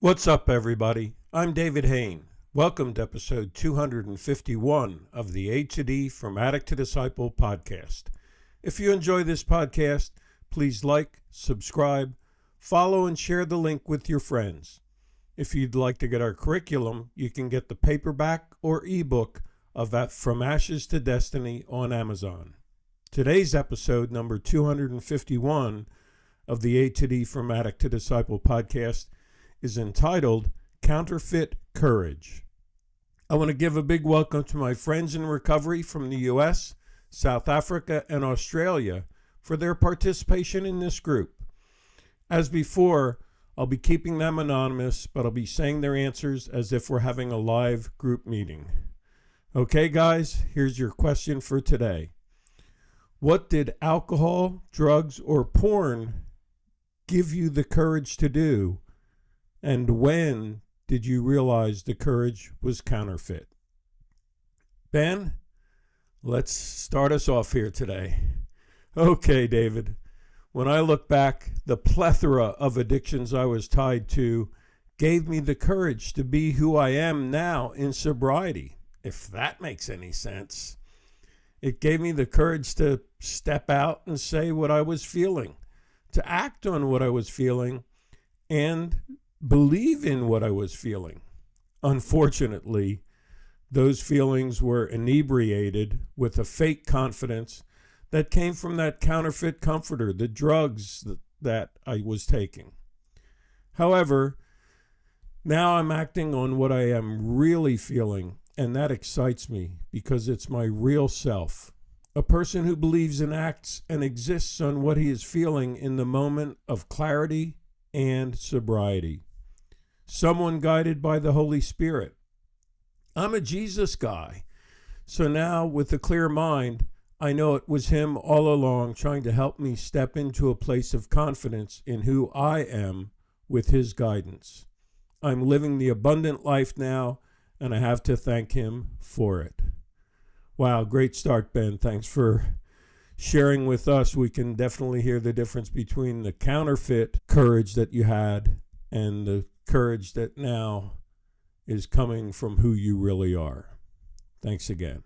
What's up, everybody? I'm David Hain. Welcome to episode 251 of the A to D From Addict to Disciple podcast. If you enjoy this podcast, please like, subscribe, follow, and share the link with your friends. If you'd like to get our curriculum, you can get the paperback or ebook of that From Ashes to Destiny on Amazon. Today's episode, number 251 of the A to D From Addict to Disciple podcast, is entitled Counterfeit Courage. I want to give a big welcome to my friends in recovery from the U.S., South Africa, and Australia for their participation in this group. As before, I'll be keeping them anonymous, but I'll be saying their answers as if we're having a live group meeting. Okay, guys, here's your question for today. What did alcohol, drugs, or porn give you the courage to do? And when did you realize the courage was counterfeit? Ben, let's start us off here today. Okay, David. When I look back, the plethora of addictions I was tied to gave me the courage to be who I am now in sobriety, if that makes any sense. It gave me the courage to step out and say what I was feeling, to act on what I was feeling, and believe in what I was feeling. Unfortunately, those feelings were inebriated with a fake confidence that came from that counterfeit comforter, the drugs that I was taking. However, now I'm acting on what I am really feeling, and that excites me because it's my real self. A person who believes and acts and exists on what he is feeling in the moment of clarity and sobriety. Someone guided by the Holy Spirit. I'm a Jesus guy. So now, with a clear mind, I know it was Him all along trying to help me step into a place of confidence in who I am with His guidance. I'm living the abundant life now, and I have to thank Him for it. Wow, great start, Ben. Thanks for sharing with us. We can definitely hear the difference between the counterfeit courage that you had and the courage that now is coming from who you really are. Thanks again.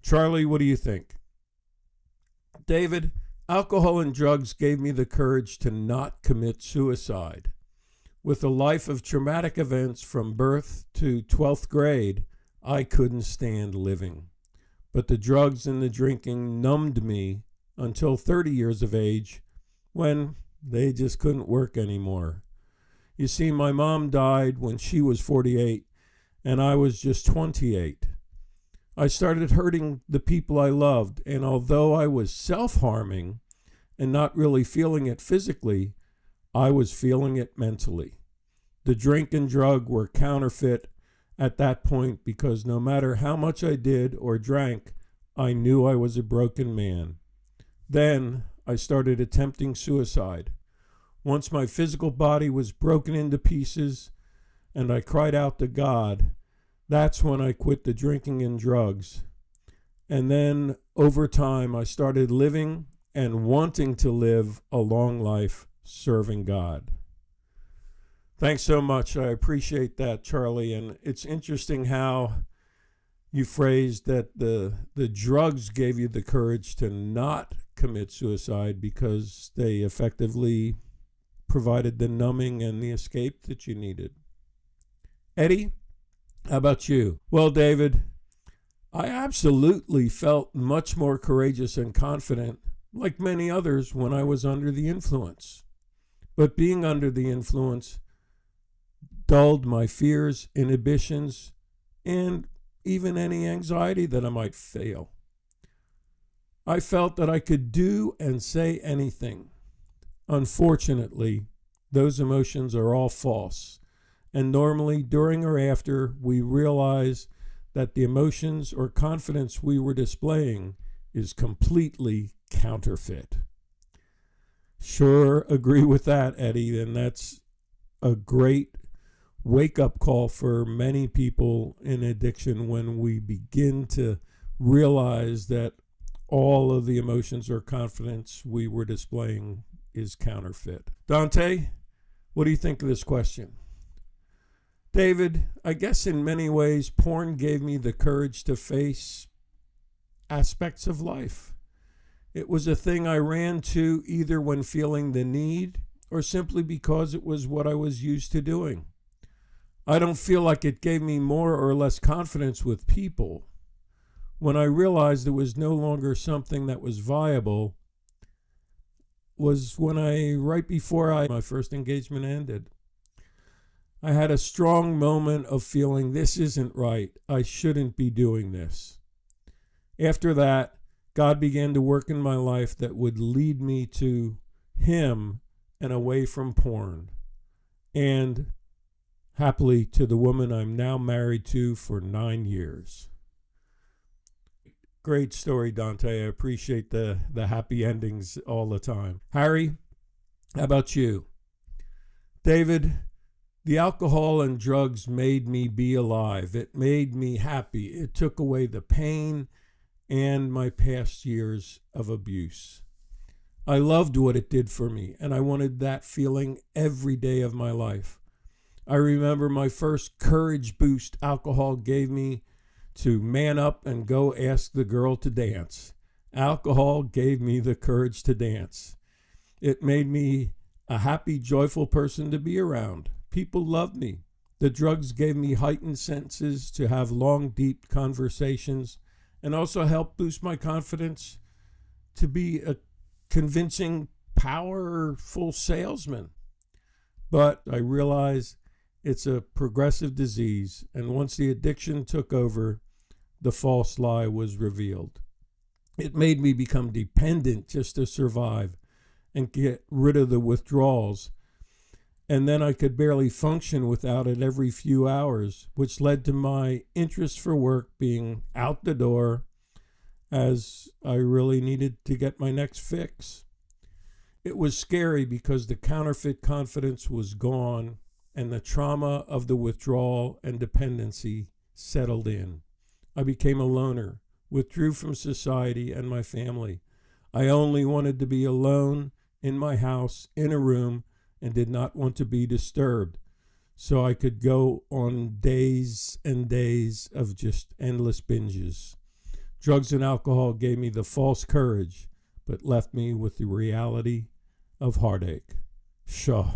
Charlie, what do you think? David, alcohol and drugs gave me the courage to not commit suicide. With a life of traumatic events from birth to 12th grade, I couldn't stand living. But the drugs and the drinking numbed me until 30 years of age when they just couldn't work anymore. You see, my mom died when she was 48 and I was just 28. I started hurting the people I loved, and although I was self-harming and not really feeling it physically, I was feeling it mentally. The drink and drug were counterfeit at that point because no matter how much I did or drank, I knew I was a broken man. Then I started attempting suicide. Once my physical body was broken into pieces and I cried out to God, that's when I quit the drinking and drugs. And then over time, I started living and wanting to live a long life serving God. Thanks so much. I appreciate that, Charlie. And it's interesting how you phrased that the drugs gave you the courage to not commit suicide because they effectively provided the numbing and the escape that you needed. Eddie, how about you? Well, David, I absolutely felt much more courageous and confident, like many others, when I was under the influence. But being under the influence dulled my fears, inhibitions, and even any anxiety that I might feel. I felt that I could do and say anything. Unfortunately, those emotions are all false, and normally during or after we realize that the emotions or confidence we were displaying is completely counterfeit. Sure, agree with that, Eddie, and that's a great wake-up call for many people in addiction when we begin to realize that all of the emotions or confidence we were displaying is counterfeit. Dante, what do you think of this question? David, I guess in many ways, porn gave me the courage to face aspects of life. It was a thing I ran to either when feeling the need or simply because it was what I was used to doing. I don't feel like it gave me more or less confidence with people. When I realized it was no longer something that was viable was when right before my first engagement ended. I had a strong moment of feeling this isn't right. I shouldn't be doing this. After that, God began to work in my life that would lead me to Him and away from porn. And happily to the woman I'm now married to for 9 years. Great story, Dante. I appreciate the happy endings all the time. Harry, how about you? David, the alcohol and drugs made me be alive. It made me happy. It took away the pain and my past years of abuse. I loved what it did for me, and I wanted that feeling every day of my life. I remember my first courage boost alcohol gave me to man up and go ask the girl to dance. Alcohol gave me the courage to dance. It made me a happy, joyful person to be around. People loved me. The drugs gave me heightened senses to have long, deep conversations and also helped boost my confidence to be a convincing, powerful salesman. But I realize it's a progressive disease, and once the addiction took over, the false lie was revealed. It made me become dependent just to survive and get rid of the withdrawals, and then I could barely function without it every few hours, which led to my interest for work being out the door as I really needed to get my next fix. It was scary because the counterfeit confidence was gone and the trauma of the withdrawal and dependency settled in. I became a loner, withdrew from society and my family. I only wanted to be alone in my house, in a room, and did not want to be disturbed. So I could go on days and days of just endless binges. Drugs and alcohol gave me the false courage, but left me with the reality of heartache. Sure.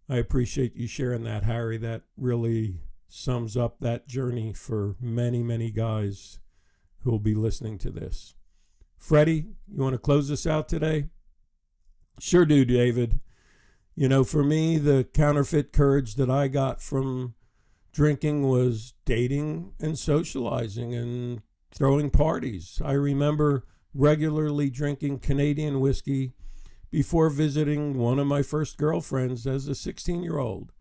I appreciate you sharing that, Harry. That really sums up that journey for many, many guys who will be listening to this. Freddie, you want to close us out today? Sure do, David. You know, for me, the counterfeit courage that I got from drinking was dating and socializing and throwing parties. I remember regularly drinking Canadian whiskey before visiting one of my first girlfriends as a 16-year-old.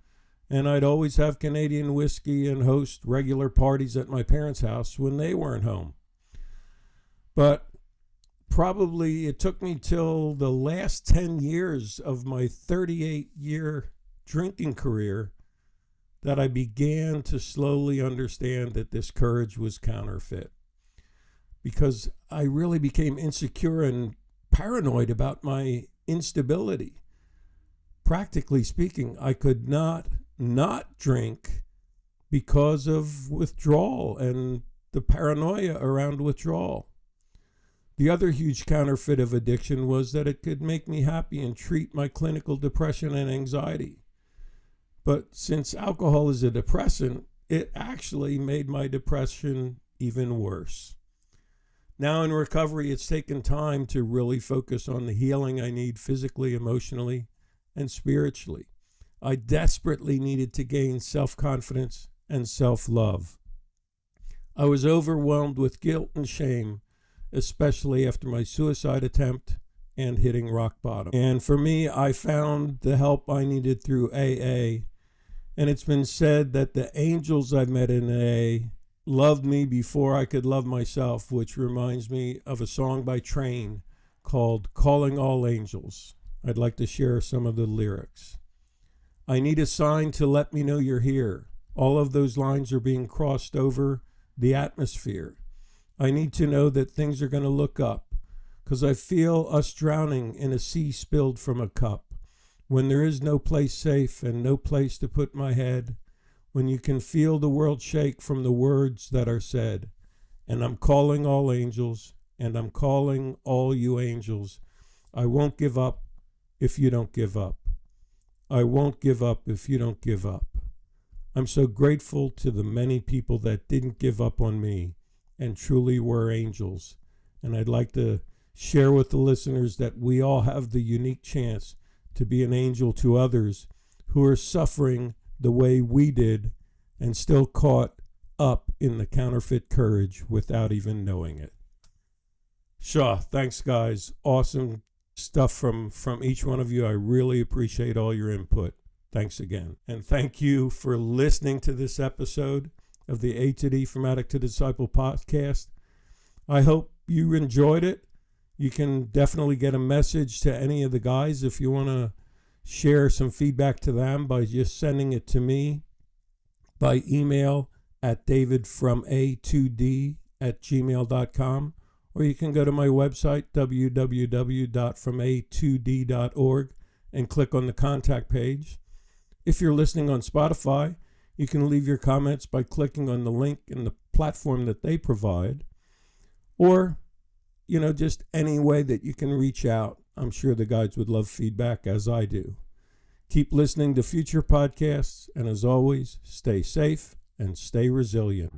And I'd always have Canadian whiskey and host regular parties at my parents' house when they weren't home. But probably it took me till the last 10 years of my 38-year drinking career that I began to slowly understand that this courage was counterfeit. Because I really became insecure and paranoid about my instability. Practically speaking, I could not drink because of withdrawal and the paranoia around withdrawal. The other huge counterfeit of addiction was that it could make me happy and treat my clinical depression and anxiety. But since alcohol is a depressant, it actually made my depression even worse. Now in recovery, it's taken time to really focus on the healing I need physically, emotionally, and spiritually. I desperately needed to gain self-confidence and self-love. I was overwhelmed with guilt and shame, especially after my suicide attempt and hitting rock bottom. And for me, I found the help I needed through AA. And it's been said that the angels I've met in AA loved me before I could love myself, which reminds me of a song by Train called Calling All Angels. I'd like to share some of the lyrics. I need a sign to let me know you're here. All of those lines are being crossed over the atmosphere. I need to know that things are going to look up, because I feel us drowning in a sea spilled from a cup. When there is no place safe and no place to put my head, when you can feel the world shake from the words that are said. And I'm calling all angels, and I'm calling all you angels. I won't give up if you don't give up. I won't give up if you don't give up. I'm so grateful to the many people that didn't give up on me and truly were angels. And I'd like to share with the listeners that we all have the unique chance to be an angel to others who are suffering the way we did and still caught up in the counterfeit courage without even knowing it. Shaw, thanks guys. Awesome stuff from each one of you. I really appreciate all your input. Thanks again. And thank you for listening to this episode of the A to D From Addict to Disciple podcast. I hope you enjoyed it. You can definitely get a message to any of the guys if you want to share some feedback to them by just sending it to me by email at davidfroma2d@gmail.com, or you can go to my website, www.froma2d.org, and click on the contact page. If you're listening on Spotify, you can leave your comments by clicking on the link in the platform that they provide, or, just any way that you can reach out. I'm sure the guys would love feedback, as I do. Keep listening to future podcasts, and as always, stay safe and stay resilient.